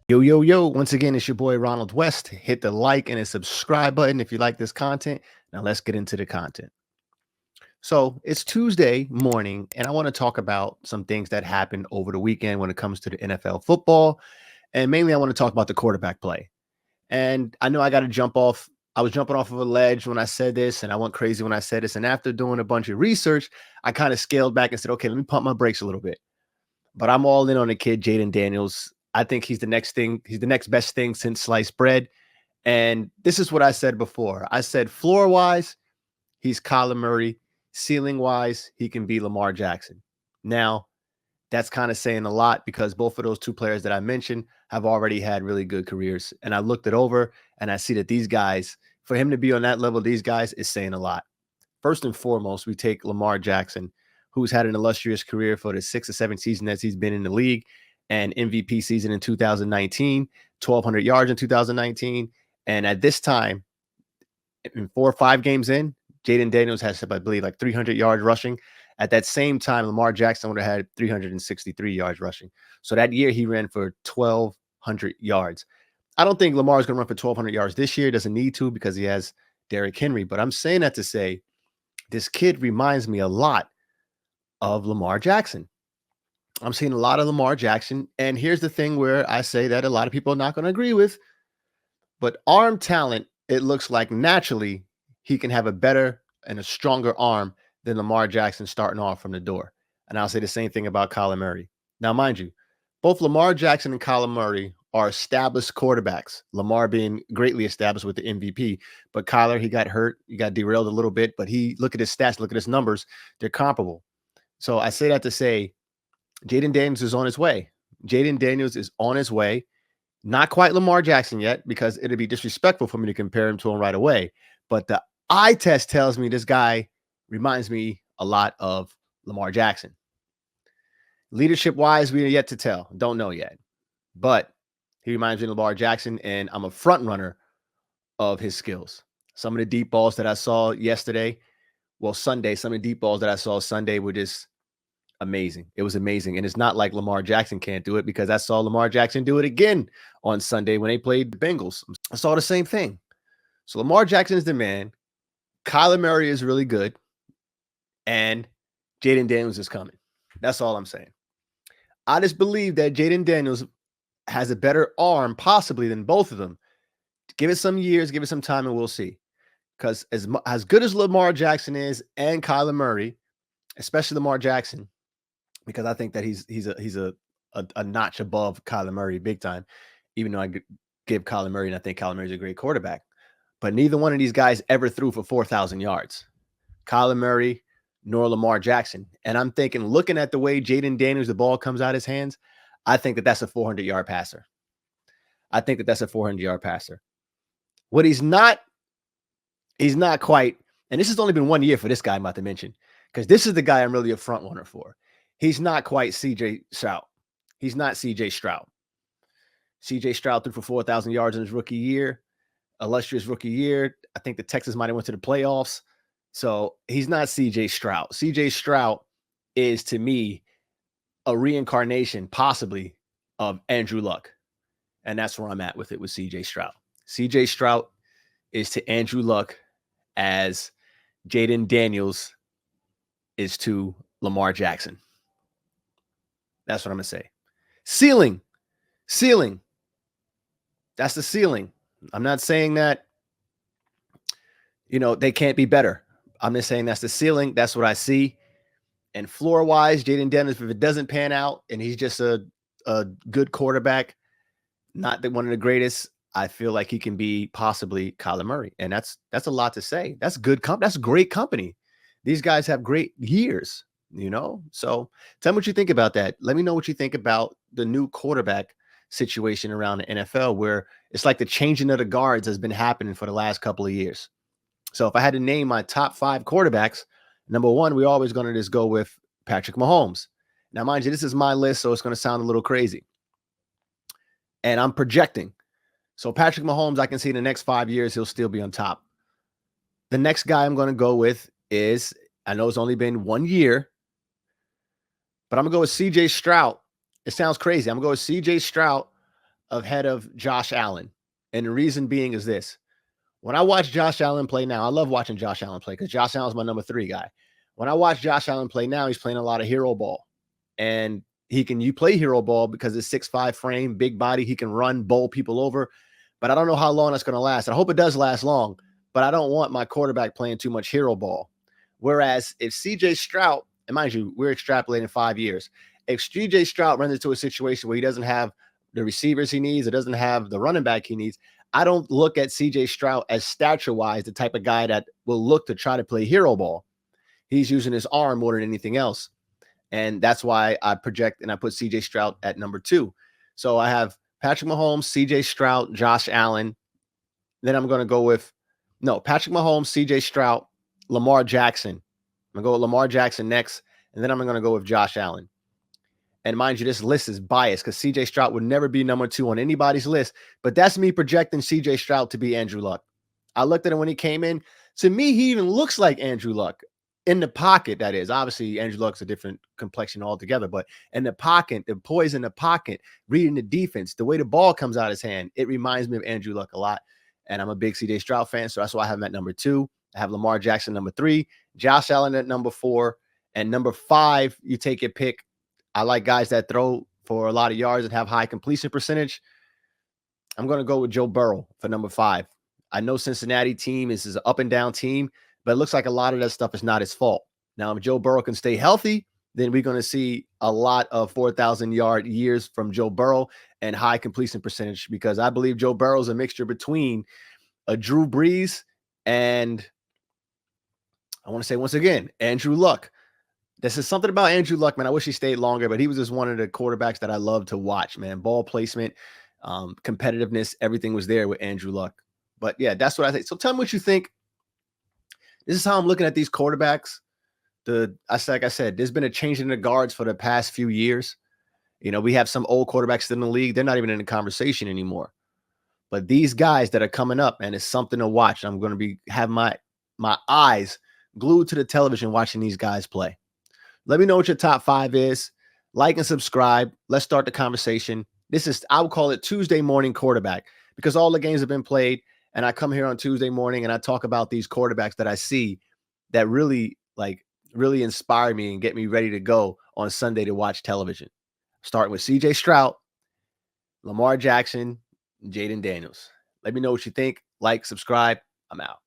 Yo, yo, yo. Once again, it's your boy Ronald West. Hit the like and the subscribe button if you like this content. Now, let's get into the content. So, it's Tuesday morning, and I want to talk about some things that happened over the weekend when it comes to the NFL football. And mainly, I want to talk about the quarterback play. And I know I got to jump off. I was jumping off of a ledge when I said this, and I went crazy when I said this. And after doing a bunch of research, I kind of scaled back and said, okay, let me pump my brakes a little bit. But I'm all in on the kid, Jaden Daniels. I think he's the next thing. He's the next best thing since sliced bread. And this is what I said before. I said floor wise, he's Kyler Murray. Ceiling wise, he can be Lamar Jackson. Now, that's kind of saying a lot because both of those two players that I mentioned have already had really good careers. And I looked it over and I see that these guys, for him to be on that level, these guys is saying a lot. First and foremost, we take Lamar Jackson, who's had an illustrious career for the 6 or 7 seasons that he's been in the league, and MVP season in 2019, 1,200 yards in 2019. And at this time, in 4 or 5 games in, Jaden Daniels has, I believe, like 300 yards rushing. At that same time, Lamar Jackson would have had 363 yards rushing. So that year, he ran for 1,200 yards. I don't think Lamar is going to run for 1,200 yards this year. Doesn't need to because he has Derrick Henry. But I'm saying that to say this kid reminds me a lot of Lamar Jackson. I'm seeing a lot of Lamar Jackson. And here's the thing where I say that a lot of people are not going to agree with, but arm talent, it looks like naturally he can have a better and a stronger arm than Lamar Jackson starting off from the door. And I'll say the same thing about Kyler Murray. Now, mind you, both Lamar Jackson and Kyler Murray are established quarterbacks. Lamar being greatly established with the MVP, but Kyler, he got hurt, he got derailed a little bit, but he look at his stats, look at his numbers, they're comparable. So I say that to say Jaden Daniels is on his way. Jaden Daniels is on his way. Not quite Lamar Jackson yet, because it'd be disrespectful for me to compare him to him right away. But the eye test tells me this guy reminds me a lot of Lamar Jackson. Leadership wise, we are yet to tell. Don't know yet. But he reminds me of Lamar Jackson, and I'm a front runner of his skills. Some of the deep balls that I saw yesterday, Sunday, some of the deep balls that I saw Sunday were just amazing. It was amazing. And it's not like Lamar Jackson can't do it, because I saw Lamar Jackson do it again on Sunday when they played the Bengals. I saw the same thing. So Lamar Jackson is the man. Kyler Murray is really good. And Jaden Daniels is coming. That's all I'm saying. I just believe that Jaden Daniels has a better arm possibly than both of them. Give it some years, give it some time, and we'll see. Because as good as Lamar Jackson is and Kyler Murray, especially Lamar Jackson, because I think that he's a notch above Kyler Murray big time, even though I give Kyler Murray, and I think Kyler Murray is a great quarterback. But neither one of these guys ever threw for 4,000 yards. Kyler Murray nor Lamar Jackson. And I'm thinking, looking at the way Jaden Daniels, the ball comes out of his hands, I think that that's a 400-yard passer. I think that that's a 400-yard passer. What he's not quite, and this has only been 1 year for this guy I'm about to mention, because this is the guy I'm really a front runner for. He's not quite CJ Stroud. He's not CJ Stroud. CJ Stroud threw for 4,000 yards in his rookie year, illustrious rookie year. I think the Texans might have went to the playoffs. So he's not CJ Stroud. CJ Stroud is, to me, a reincarnation, possibly, of Andrew Luck. And that's where I'm at with it with CJ Stroud. CJ Stroud is to Andrew Luck as Jaden Daniels is to Lamar Jackson. That's what I'm going to say. Ceiling. That's the ceiling. I'm not saying that, they can't be better. I'm just saying that's the ceiling. That's what I see. And floor-wise, Jaden Daniels, if it doesn't pan out and he's just a good quarterback, not one of the greatest, I feel like he can be possibly Kyler Murray. And that's a lot to say. That's good. That's great company. These guys have great years, So tell me what you think about that. Let me know what you think about the new quarterback situation around the NFL, where it's like the changing of the guards has been happening for the last couple of years. So if I had to name my top 5 quarterbacks, number 1, we're always going to just go with Patrick Mahomes. Now, mind you, this is my list, so it's going to sound a little crazy. And I'm projecting. So Patrick Mahomes, I can see in the next 5 years, he'll still be on top. The next guy I'm going to go with is, I know it's only been 1 year, but I'm going to go with CJ Stroud. It sounds crazy. I'm going to go with CJ Stroud ahead of Josh Allen. And the reason being is this. When I watch Josh Allen play now, I love watching Josh Allen play because Josh Allen's my number 3 guy. When I watch Josh Allen play now, he's playing a lot of hero ball. And you play hero ball because it's 6'5" frame, big body. He can run, bowl people over. But I don't know how long that's going to last. I hope it does last long, but I don't want my quarterback playing too much hero ball. Whereas if CJ Stroud, and mind you, we're extrapolating 5 years. If CJ Stroud runs into a situation where he doesn't have the receivers he needs, it doesn't have the running back he needs, I don't look at CJ Stroud as stature-wise the type of guy that will look to try to play hero ball. He's using his arm more than anything else. And that's why I project and I put CJ Stroud at number 2. So I have Patrick Mahomes, CJ Stroud, Josh Allen. Then I'm going to go with, Patrick Mahomes, CJ Stroud, Lamar Jackson. I'm going to go with Lamar Jackson next. And then I'm going to go with Josh Allen. And mind you, this list is biased because CJ Stroud would never be number 2 on anybody's list. But that's me projecting CJ Stroud to be Andrew Luck. I looked at him when he came in. To me, he even looks like Andrew Luck. In the pocket, that is. Obviously, Andrew Luck's a different complexion altogether. But in the pocket, the poise in the pocket, reading the defense, the way the ball comes out of his hand, it reminds me of Andrew Luck a lot. And I'm a big CJ Stroud fan, so that's why I have him at number 2. I have Lamar Jackson number 3, Josh Allen at number 4, and number 5, you take your pick. I like guys that throw for a lot of yards and have high completion percentage. I'm going to go with Joe Burrow for number 5. I know Cincinnati team is an up and down team, but it looks like a lot of that stuff is not his fault. Now, if Joe Burrow can stay healthy, then we're going to see a lot of 4,000-yard years from Joe Burrow and high completion percentage because I believe Joe Burrow is a mixture between a Drew Brees and, I want to say once again, Andrew Luck. This is something about Andrew Luck, man. I wish he stayed longer, but he was just one of the quarterbacks that I love to watch, man. Ball placement, competitiveness, everything was there with Andrew Luck. But yeah, that's what I think. So tell me what you think. This is how I'm looking at these quarterbacks. Like I said, there's been a change in the guards for the past few years. We have some old quarterbacks in the league. They're not even in the conversation anymore. But these guys that are coming up, man, it's something to watch. I'm going to have my eyes glued to the television watching these guys play. Let me know what your top 5 is. Like and subscribe. Let's start the conversation. I would call it Tuesday morning quarterback because all the games have been played. And I come here on Tuesday morning and I talk about these quarterbacks that I see that really inspire me and get me ready to go on Sunday to watch television. Starting with CJ Stroud, Lamar Jackson, and Jaden Daniels. Let me know what you think. Like, subscribe. I'm out.